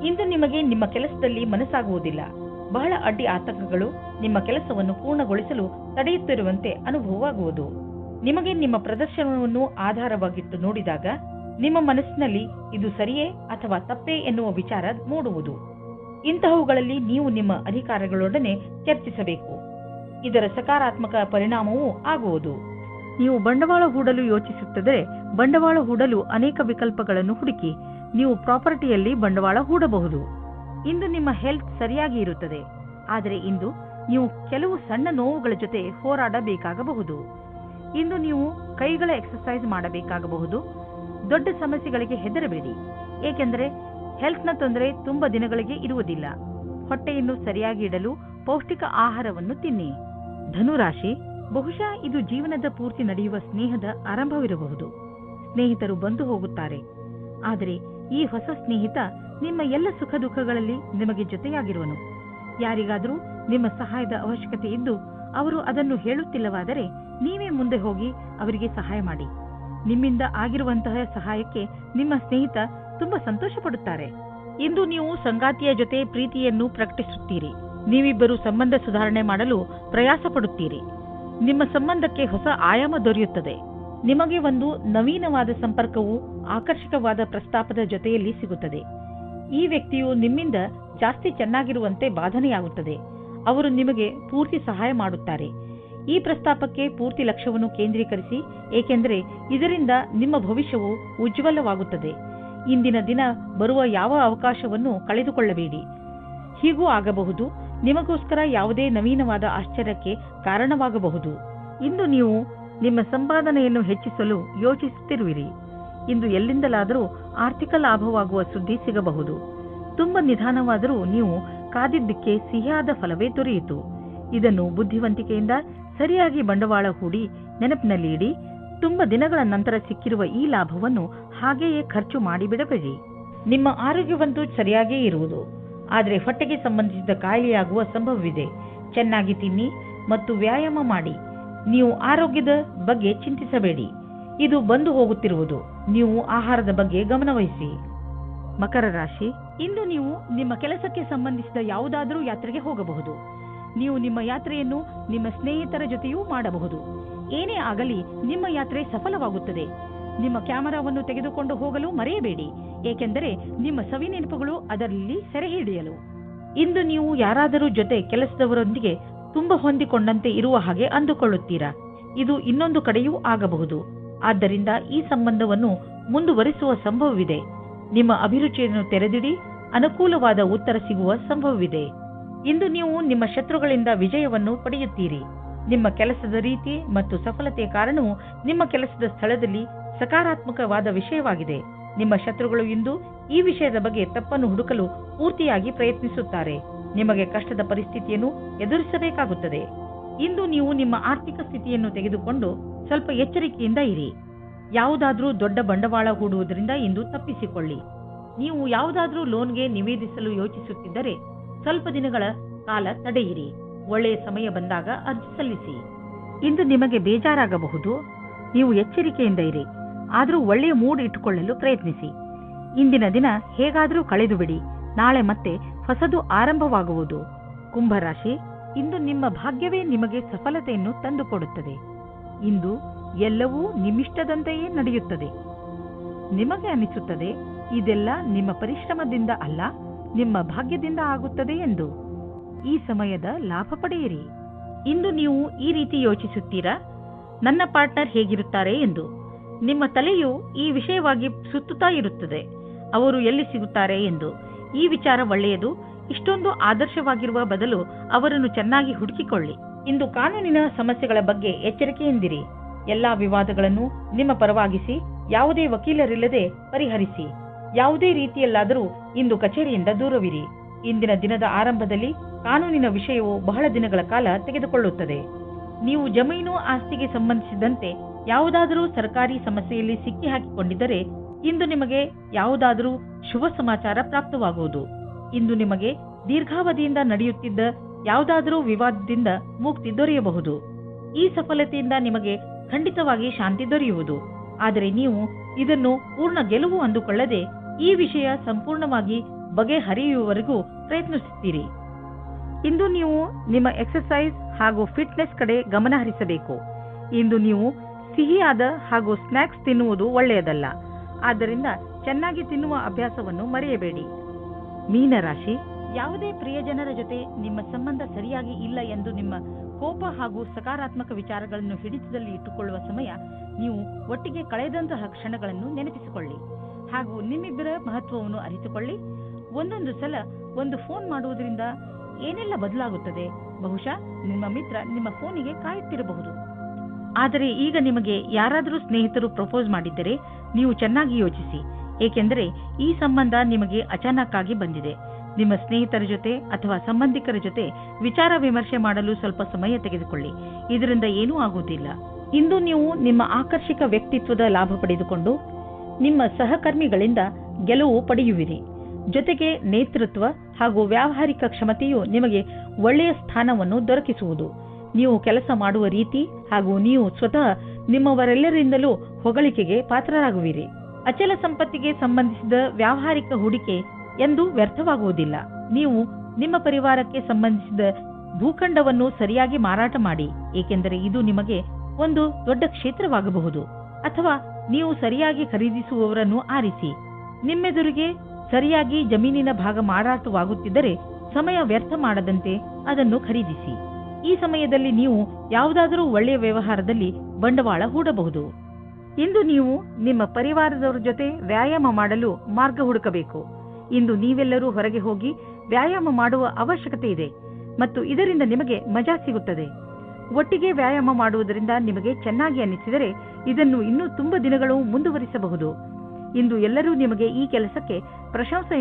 ಇಂದು ನಿಮಗೆ ನಿಮ್ಮ ಕೆಲಸದಲ್ಲಿ ಮನಸ್ಸಾಗುವುದಿಲ್ಲ. ಬಹಳ ಅಡ್ಡಿ ಆತಂಕಗಳು ನಿಮ್ಮ ಕೆಲಸವನ್ನು ಪೂರ್ಣಗೊಳಿಸಲು ತಡೆಯುತ್ತಿರುವಂತೆ ಅನುಭವವಾಗುವುದು. ನಿಮಗೆ ನಿಮ್ಮ ಪ್ರದರ್ಶನವನ್ನು ಆಧಾರವಾಗಿಟ್ಟು ನೋಡಿದಾಗ ನಿಮ್ಮ ಮನಸ್ಸಿನಲ್ಲಿ ಇದು ಸರಿಯೇ ಅಥವಾ ತಪ್ಪೇ ಎನ್ನುವ ವಿಚಾರ ಮೂಡುವುದು. ಇಂತಹವುಗಳಲ್ಲಿ ನೀವು ನಿಮ್ಮ ಅಧಿಕಾರಿಗಳೊಡನೆ ಚರ್ಚಿಸಬೇಕು. ಇದರ ಸಕಾರಾತ್ಮಕ ಪರಿಣಾಮವೂ ಆಗುವುದು. ನೀವು ಬಂಡವಾಳ ಹೂಡಲು ಯೋಚಿಸುತ್ತಿದ್ದರೆ ಬಂಡವಾಳ ಹೂಡಲು ಅನೇಕ ವಿಕಲ್ಪಗಳನ್ನು ಹುಡುಕಿ ನೀವು ಪ್ರಾಪರ್ಟಿಯಲ್ಲಿ ಬಂಡವಾಳ ಹೂಡಬಹುದು. ಇಂದು ನಿಮ್ಮ ಹೆಲ್ತ್ ಸರಿಯಾಗಿ ಇರುತ್ತದೆ, ಆದರೆ ಇಂದು ನೀವು ಕೆಲವು ಸಣ್ಣ ನೋವುಗಳ ಜೊತೆ ಹೋರಾಡಬೇಕಾಗಬಹುದು. ಇಂದು ನೀವು ಕೈಗಳ ಎಕ್ಸರ್ಸೈಸ್ ಮಾಡಬೇಕಾಗಬಹುದು. ದೊಡ್ಡ ಸಮಸ್ಯೆಗಳಿಗೆ ಹೆದರಬೇಡಿ, ಏಕೆಂದರೆ ಹೆಲ್ತ್ನ ತೊಂದರೆ ತುಂಬಾ ದಿನಗಳಿಗೆ ಇರುವುದಿಲ್ಲ. ಹೊಟ್ಟೆಯನ್ನು ಸರಿಯಾಗಿ ಇಡಲು ಪೌಷ್ಟಿಕ ಆಹಾರವನ್ನು ತಿನ್ನಿ. ಧನುರಾಶಿ, ಬಹುಶಃ ಇದು ಜೀವನದ ಪೂರ್ತಿ ನಡೆಯುವ ಸ್ನೇಹದ ಆರಂಭವಿರಬಹುದು. ಸ್ನೇಹಿತರು ಬಂದು ಹೋಗುತ್ತಾರೆ, ಆದರೆ ಈ ಹೊಸ ಸ್ನೇಹಿತ ನಿಮ್ಮ ಎಲ್ಲ ಸುಖ ದುಃಖಗಳಲ್ಲಿ ನಿಮಗೆ ಜೊತೆಯಾಗಿರುವನು. ಯಾರಿಗಾದರೂ ನಿಮ್ಮ ಸಹಾಯದ ಅವಶ್ಯಕತೆ ಇದ್ದು ಅವರು ಅದನ್ನು ಹೇಳುತ್ತಿಲ್ಲವಾದರೆ ನೀವೇ ಮುಂದೆ ಹೋಗಿ ಅವರಿಗೆ ಸಹಾಯ ಮಾಡಿ. ನಿಮ್ಮಿಂದ ಆಗಿರುವಂತಹ ಸಹಾಯಕ್ಕೆ ನಿಮ್ಮ ಸ್ನೇಹಿತ ತುಂಬಾ ಸಂತೋಷ ಪಡುತ್ತಾರೆ. ಇಂದು ನೀವು ಸಂಗಾತಿಯ ಜೊತೆ ಪ್ರೀತಿಯನ್ನು ಪ್ರಕಟಿಸುತ್ತೀರಿ. ನೀವಿಬ್ಬರು ಸಂಬಂಧ ಸುಧಾರಣೆ ಮಾಡಲು ಪ್ರಯಾಸ ಪಡುತ್ತೀರಿ. ನಿಮ್ಮ ಸಂಬಂಧಕ್ಕೆ ಹೊಸ ಆಯಾಮ ದೊರೆಯುತ್ತದೆ. ನಿಮಗೆ ಒಂದು ನವೀನವಾದ ಸಂಪರ್ಕವು ಆಕರ್ಷಕವಾದ ಪ್ರಸ್ತಾಪದ ಜೊತೆಯಲ್ಲಿ ಸಿಗುತ್ತದೆ. ಈ ವ್ಯಕ್ತಿಯು ನಿಮ್ಮಿಂದ ಜಾಸ್ತಿ ಚೆನ್ನಾಗಿರುವಂತೆ ಬಾಧನೆಯಾಗುತ್ತದೆ. ಅವರು ನಿಮಗೆ ಪೂರ್ತಿ ಸಹಾಯ ಮಾಡುತ್ತಾರೆ. ಈ ಪ್ರಸ್ತಾಪಕ್ಕೆ ಪೂರ್ತಿ ಲಕ್ಷ್ಯವನ್ನು ಕೇಂದ್ರೀಕರಿಸಿ, ಏಕೆಂದರೆ ಇದರಿಂದ ನಿಮ್ಮ ಭವಿಷ್ಯವು ಉಜ್ವಲವಾಗುತ್ತದೆ. ಇಂದಿನ ದಿನ ಬರುವ ಯಾವ ಅವಕಾಶವನ್ನು ಕಳೆದುಕೊಳ್ಳಬೇಡಿ. ಹೀಗೂ ಆಗಬಹುದು, ನಿಮಗೋಸ್ಕರ ಯಾವುದೇ ನವೀನವಾದ ಆಶ್ಚರ್ಯಕ್ಕೆ ಕಾರಣವಾಗಬಹುದು. ಇಂದು ನೀವು ನಿಮ್ಮ ಸಂಪಾದನೆಯನ್ನು ಹೆಚ್ಚಿಸಲು ಯೋಚಿಸುತ್ತಿರುವಿರಿ. ಇಂದು ಎಲ್ಲಿಂದಲಾದರೂ ಆರ್ಥಿಕ ಲಾಭವಾಗುವ ಸುದ್ದಿ ಸಿಗಬಹುದು. ತುಂಬಾ ನಿಧಾನವಾದರೂ ನೀವು ಕಾದಿದ್ದಕ್ಕೆ ಸಿಹಿಯಾದ ಫಲವೇ ದೊರೆಯಿತು. ಇದನ್ನು ಬುದ್ಧಿವಂತಿಕೆಯಿಂದ ಸರಿಯಾಗಿ ಬಂಡವಾಳ ಹೂಡಿ ನೆನಪಿನಲ್ಲಿ ಇಡಿ. ತುಂಬಾ ದಿನಗಳ ನಂತರ ಸಿಕ್ಕಿರುವ ಈ ಲಾಭವನ್ನು ಹಾಗೆಯೇ ಖರ್ಚು ಮಾಡಿಬಿಡಬೇಡಿ. ನಿಮ್ಮ ಆರೋಗ್ಯವಂತೂ ಸರಿಯಾಗೇ ಇರುವುದು, ಆದರೆ ಹೊಟ್ಟೆಗೆ ಸಂಬಂಧಿಸಿದ ಕಾಯಿಲೆಯಾಗುವ ಸಂಭವವಿದೆ. ಚೆನ್ನಾಗಿ ತಿನ್ನಿ ಮತ್ತು ವ್ಯಾಯಾಮ ಮಾಡಿ. ನೀವು ಆರೋಗ್ಯದ ಬಗ್ಗೆ ಚಿಂತಿಸಬೇಡಿ, ಇದು ಬಂದು ಹೋಗುತ್ತಿರುವುದು. ನೀವು ಆಹಾರದ ಬಗ್ಗೆ ಗಮನವಹಿಸಿ. ಮಕರ ರಾಶಿ, ಇಂದು ನೀವು ನಿಮ್ಮ ಕೆಲಸಕ್ಕೆ ಸಂಬಂಧಿಸಿದ ಯಾವುದಾದರೂ ಯಾತ್ರೆಗೆ ಹೋಗಬಹುದು. ನೀವು ನಿಮ್ಮ ಯಾತ್ರೆಯನ್ನು ನಿಮ್ಮ ಸ್ನೇಹಿತರ ಜೊತೆಯೂ ಮಾಡಬಹುದು. ಏನೇ ಆಗಲಿ ನಿಮ್ಮ ಯಾತ್ರೆ ಸಫಲವಾಗುತ್ತದೆ. ನಿಮ್ಮ ಕ್ಯಾಮೆರಾವನ್ನು ತೆಗೆದುಕೊಂಡು ಹೋಗಲು ಮರೆಯಬೇಡಿ, ಏಕೆಂದರೆ ನಿಮ್ಮ ಸವಿ ನೆನಪುಗಳು ಅದರಲ್ಲಿ ಸೆರೆ ಹಿಡಿಯಲು. ಇಂದು ನೀವು ಯಾರಾದರೂ ಜೊತೆ ಕೆಲಸದವರೊಂದಿಗೆ ತುಂಬಾ ಹೊಂದಿಕೊಂಡಂತೆ ಇರುವ ಹಾಗೆ ಅಂದುಕೊಳ್ಳುತ್ತೀರಾ. ಇದು ಇನ್ನೊಂದು ಕಡೆಯೂ ಆಗಬಹುದು. ಆದ್ದರಿಂದ ಈ ಸಂಬಂಧವನ್ನು ಮುಂದುವರಿಸುವ ಸಂಭವವಿದೆ. ನಿಮ್ಮ ಅಭಿರುಚಿಯನ್ನು ತೆರೆದಿಡಿ, ಅನುಕೂಲವಾದ ಉತ್ತರ ಸಿಗುವ ಸಂಭವವಿದೆ. ಇಂದು ನೀವು ನಿಮ್ಮ ಶತ್ರುಗಳಿಂದ ವಿಜಯವನ್ನು ಪಡೆಯುತ್ತೀರಿ. ನಿಮ್ಮ ಕೆಲಸದ ರೀತಿ ಮತ್ತು ಸಫಲತೆಯ ಕಾರಣವು ನಿಮ್ಮ ಕೆಲಸದ ಸ್ಥಳದಲ್ಲಿ ಸಕಾರಾತ್ಮಕವಾದ ವಿಷಯವಾಗಿದೆ. ನಿಮ್ಮ ಶತ್ರುಗಳು ಇಂದು ಈ ವಿಷಯದ ಬಗ್ಗೆ ತಪ್ಪನ್ನು ಹುಡುಕಲು ಪೂರ್ತಿಯಾಗಿ ಪ್ರಯತ್ನಿಸುತ್ತಾರೆ. ನಿಮಗೆ ಕಷ್ಟದ ಪರಿಸ್ಥಿತಿಯನ್ನು ಎದುರಿಸಬೇಕಾಗುತ್ತದೆ. ಇಂದು ನೀವು ನಿಮ್ಮ ಆರ್ಥಿಕ ಸ್ಥಿತಿಯನ್ನು ತೆಗೆದುಕೊಂಡು ಸ್ವಲ್ಪ ಎಚ್ಚರಿಕೆಯಿಂದ ಇರಿ. ಯಾವುದಾದ್ರೂ ದೊಡ್ಡ ಬಂಡವಾಳ ಹೂಡುವುದರಿಂದ ಇಂದು ತಪ್ಪಿಸಿಕೊಳ್ಳಿ. ನೀವು ಯಾವುದಾದ್ರೂ ಲೋನ್ಗೆ ನಿವೇದಿಸಲು ಯೋಚಿಸುತ್ತಿದ್ದರೆ ಸ್ವಲ್ಪ ದಿನಗಳ ಕಾಲ ತಡೆಯಿರಿ. ಒಳ್ಳೆಯ ಸಮಯ ಬಂದಾಗ ಅರ್ಜಿ ಸಲ್ಲಿಸಿ. ಇಂದು ನಿಮಗೆ ಬೇಜಾರಾಗಬಹುದು. ನೀವು ಎಚ್ಚರಿಕೆಯಿಂದ ಇರಿ, ಆದರೂ ಒಳ್ಳೆಯ ಮೂಡ್ ಇಟ್ಟುಕೊಳ್ಳಲು ಪ್ರಯತ್ನಿಸಿ. ಇಂದಿನ ದಿನ ಹೇಗಾದರೂ ಕಳೆದು ಬಿಡಿ. ನಾಳೆ ಮತ್ತೆ ಹೊಸದು ಆರಂಭವಾಗುವುದು. ಕುಂಭರಾಶಿ, ಇಂದು ನಿಮ್ಮ ಭಾಗ್ಯವೇ ನಿಮಗೆ ಸಫಲತೆಯನ್ನು ತಂದುಕೊಡುತ್ತದೆ. ಇಂದು ಎಲ್ಲವೂ ನಿಮ್ಮಿಷ್ಟದಂತೆಯೇ ನಡೆಯುತ್ತದೆ. ನಿಮಗೆ ಅನಿಸುತ್ತದೆ ಇದೆಲ್ಲ ನಿಮ್ಮ ಪರಿಶ್ರಮದಿಂದ ಅಲ್ಲ, ನಿಮ್ಮ ಭಾಗ್ಯದಿಂದ ಆಗುತ್ತದೆ ಎಂದು. ಈ ಸಮಯದ ಲಾಭ ಪಡೆಯಿರಿ. ಇಂದು ನೀವು ಈ ರೀತಿ ಯೋಚಿಸುತ್ತೀರಾ, ನನ್ನ ಪಾರ್ಟ್ನರ್ ಹೇಗಿರುತ್ತಾರೆ ಎಂದು. ನಿಮ್ಮ ತಲೆಯು ಈ ವಿಷಯವಾಗಿ ಸುತ್ತುತ್ತಾ ಇರುತ್ತದೆ, ಅವರು ಎಲ್ಲಿ ಸಿಗುತ್ತಾರೆ ಎಂದು. ಈ ವಿಚಾರ ಒಳ್ಳೆಯದು. ಇಷ್ಟೊಂದು ಆದರ್ಶವಾಗಿರುವ ಬದಲು ಅವರನ್ನು ಚೆನ್ನಾಗಿ ಹುಡುಕಿಕೊಳ್ಳಿ. ಇಂದು ಕಾನೂನಿನ ಸಮಸ್ಯೆಗಳ ಬಗ್ಗೆ ಎಚ್ಚರಿಕೆಯಿಂದಿರಿ. ಎಲ್ಲಾ ವಿವಾದಗಳನ್ನು ನಿಮ್ಮ ಪರವಾಗಿಸಿ ಯಾವುದೇ ವಕೀಲರಿಲ್ಲದೆ ಪರಿಹರಿಸಿ. ಯಾವುದೇ ರೀತಿಯಲ್ಲಾದರೂ ಇಂದು ಕಚೇರಿಯಿಂದ ದೂರವಿರಿ. ಇಂದಿನ ದಿನದ ಆರಂಭದಲ್ಲಿ ಕಾನೂನಿನ ವಿಷಯವು ಬಹಳ ದಿನಗಳ ಕಾಲ ತೆಗೆದುಕೊಳ್ಳುತ್ತದೆ. ನೀವು ಜಮೀನು ಆಸ್ತಿಗೆ ಸಂಬಂಧಿಸಿದಂತೆ ಯಾವುದಾದರೂ ಸರ್ಕಾರಿ ಸಮಸ್ಯೆಯಲ್ಲಿ ಸಿಕ್ಕಿ ಹಾಕಿಕೊಂಡಿದ್ದರೆ ಇಂದು ನಿಮಗೆ ಯಾವುದಾದರೂ ಶುಭ ಸಮಾಚಾರ ಪ್ರಾಪ್ತವಾಗುವುದು. ಇಂದು ನಿಮಗೆ ದೀರ್ಘಾವಧಿಯಿಂದ ನಡೆಯುತ್ತಿದ್ದ ಯಾವುದಾದರೂ ವಿವಾದದಿಂದ ಮುಕ್ತಿ ದೊರೆಯಬಹುದು. ಈ ಸಫಲತೆಯಿಂದ ನಿಮಗೆ ಖಂಡಿತವಾಗಿ ಶಾಂತಿ ದೊರೆಯುವುದು. ಆದರೆ ನೀವು ಇದನ್ನು ಪೂರ್ಣ ಗೆಲುವು ಅಂದುಕೊಳ್ಳದೆ ಈ ವಿಷಯ ಸಂಪೂರ್ಣವಾಗಿ ಬಗೆಹರಿಯುವವರೆಗೂ ಪ್ರಯತ್ನಿಸುತ್ತೀರಿ. ಇಂದು ನೀವು ನಿಮ್ಮ ಎಕ್ಸರ್ಸೈಸ್ ಹಾಗೂ ಫಿಟ್ನೆಸ್ ಕಡೆ ಗಮನ ಹರಿಸಬೇಕು. ಇಂದು ನೀವು ಸಿಹಿಯಾದ ಹಾಗೂ ಸ್ನ್ಯಾಕ್ಸ್ ತಿನ್ನುವುದು ಒಳ್ಳೆಯದಲ್ಲ. ಆದ್ದರಿಂದ ಚೆನ್ನಾಗಿ ತಿನ್ನುವ ಅಭ್ಯಾಸವನ್ನು ಮರೆಯಬೇಡಿ. ಮೀನರಾಶಿ, ಯಾವುದೇ ಪ್ರಿಯಜನರ ಜೊತೆ ನಿಮ್ಮ ಸಂಬಂಧ ಸರಿಯಾಗಿ ಇಲ್ಲ ಎಂದು ನಿಮ್ಮ ಕೋಪ ಹಾಗೂ ಸಕಾರಾತ್ಮಕ ವಿಚಾರಗಳನ್ನು ಹಿಡಿತದಲ್ಲಿ ಇಟ್ಟುಕೊಳ್ಳುವ ಸಮಯ. ನೀವು ಒಟ್ಟಿಗೆ ಕಳೆದಂತಹ ಕ್ಷಣಗಳನ್ನು ನೆನಪಿಸಿಕೊಳ್ಳಿ ಹಾಗೂ ನಿಮ್ಮಿಬ್ಬರ ಮಹತ್ವವನ್ನು ಅರಿತುಕೊಳ್ಳಿ. ಒಂದೊಂದು ಸಲ ಒಂದು ಫೋನ್ ಮಾಡುವುದರಿಂದ ಏನೆಲ್ಲ ಬದಲಾಗುತ್ತದೆ. ಬಹುಶಃ ನಿಮ್ಮ ಮಿತ್ರ ನಿಮ್ಮ ಫೋನಿಗೆ ಕಾಯುತ್ತಿರಬಹುದು. ಆದರೆ ಈಗ ನಿಮಗೆ ಯಾರಾದರೂ ಸ್ನೇಹಿತರು ಪ್ರಪೋಸ್ ಮಾಡಿದ್ದರೆ ನೀವು ಚೆನ್ನಾಗಿ ಯೋಚಿಸಿ, ಏಕೆಂದರೆ ಈ ಸಂಬಂಧ ನಿಮಗೆ ಅಚಾನಕ್ ಆಗಿ ಬಂದಿದೆ. ನಿಮ್ಮ ಸ್ನೇಹಿತರ ಜೊತೆ ಅಥವಾ ಸಂಬಂಧಿಕರ ಜೊತೆ ವಿಚಾರ ವಿಮರ್ಶೆ ಮಾಡಲು ಸ್ವಲ್ಪ ಸಮಯ ತೆಗೆದುಕೊಳ್ಳಿ. ಇದರಿಂದ ಏನೂ ಆಗುವುದಿಲ್ಲ. ಇಂದು ನೀವು ನಿಮ್ಮ ಆಕರ್ಷಕ ವ್ಯಕ್ತಿತ್ವದ ಲಾಭ ಪಡೆದುಕೊಂಡು ನಿಮ್ಮ ಸಹಕರ್ಮಿಗಳಿಂದ ಗೆಲುವು ಪಡೆಯುವಿರಿ. ಜೊತೆಗೆ ನೇತೃತ್ವ ಹಾಗೂ ವ್ಯಾವಹಾರಿಕ ಕ್ಷಮತೆಯು ನಿಮಗೆ ಒಳ್ಳೆಯ ಸ್ಥಾನವನ್ನು ದೊರಕಿಸುವುದು. ನೀವು ಕೆಲಸ ಮಾಡುವ ರೀತಿ ಹಾಗೂ ನೀವು ಸ್ವತಃ ನಿಮ್ಮವರೆಲ್ಲರಿಂದಲೂ ಹೊಗಳಿಕೆಗೆ ಪಾತ್ರರಾಗುವಿರಿ. ಅಚಲ ಸಂಪತ್ತಿಗೆ ಸಂಬಂಧಿಸಿದ ವ್ಯಾವಹಾರಿಕ ಹೂಡಿಕೆ ಎಂದು ವ್ಯರ್ಥವಾಗುವುದಿಲ್ಲ. ನೀವು ನಿಮ್ಮ ಪರಿವಾರಕ್ಕೆ ಸಂಬಂಧಿಸಿದ ಭೂಖಂಡವನ್ನು ಸರಿಯಾಗಿ ಮಾರಾಟ ಮಾಡಿ, ಏಕೆಂದರೆ ಇದು ನಿಮಗೆ ಒಂದು ದೊಡ್ಡ ಕ್ಷೇತ್ರವಾಗಬಹುದು. ಅಥವಾ ನೀವು ಸರಿಯಾಗಿ ಖರೀದಿಸುವವರನ್ನು ಆರಿಸಿ. ನಿಮ್ಮೆದುರಿಗೆ ಸರಿಯಾಗಿ ಜಮೀನಿನ ಭಾಗ ಮಾರಾಟವಾಗುತ್ತಿದ್ದರೆ ಸಮಯ ವ್ಯರ್ಥ ಮಾಡದಂತೆ ಅದನ್ನು ಖರೀದಿಸಿ. ಈ ಸಮಯದಲ್ಲಿ ನೀವು ಯಾವುದಾದರೂ ಒಳ್ಳೆಯ ವ್ಯವಹಾರದಲ್ಲಿ ಬಂಡವಾಳ ಹೂಡಬಹುದು. ಇಂದು ನೀವು ನಿಮ್ಮ ಪರಿವಾರದವರ ಜೊತೆ ವ್ಯಾಯಾಮ ಮಾಡಲು ಮಾರ್ಗ ಹುಡುಕಬೇಕು. ಇಂದು ನೀವೆಲ್ಲರೂ ಹೊರಗೆ ಹೋಗಿ ವ್ಯಾಯಾಮ ಮಾಡುವ ಅವಶ್ಯಕತೆ ಇದೆ ಮತ್ತು ಇದರಿಂದ ನಿಮಗೆ ಮಜಾ ಸಿಗುತ್ತದೆ. ಒಟ್ಟಿಗೆ ವ್ಯಾಯಾಮ ಮಾಡುವುದರಿಂದ ನಿಮಗೆ ಚೆನ್ನಾಗಿ ಅನ್ನಿಸಿದರೆ ಇದನ್ನು ಇನ್ನೂ ತುಂಬಾ ದಿನಗಳು ಮುಂದುವರಿಸಬಹುದು. ಇಂದು ಎಲ್ಲರೂ ನಿಮಗೆ ಈ ಕೆಲಸಕ್ಕೆ ಪ್ರಶಂಸೆ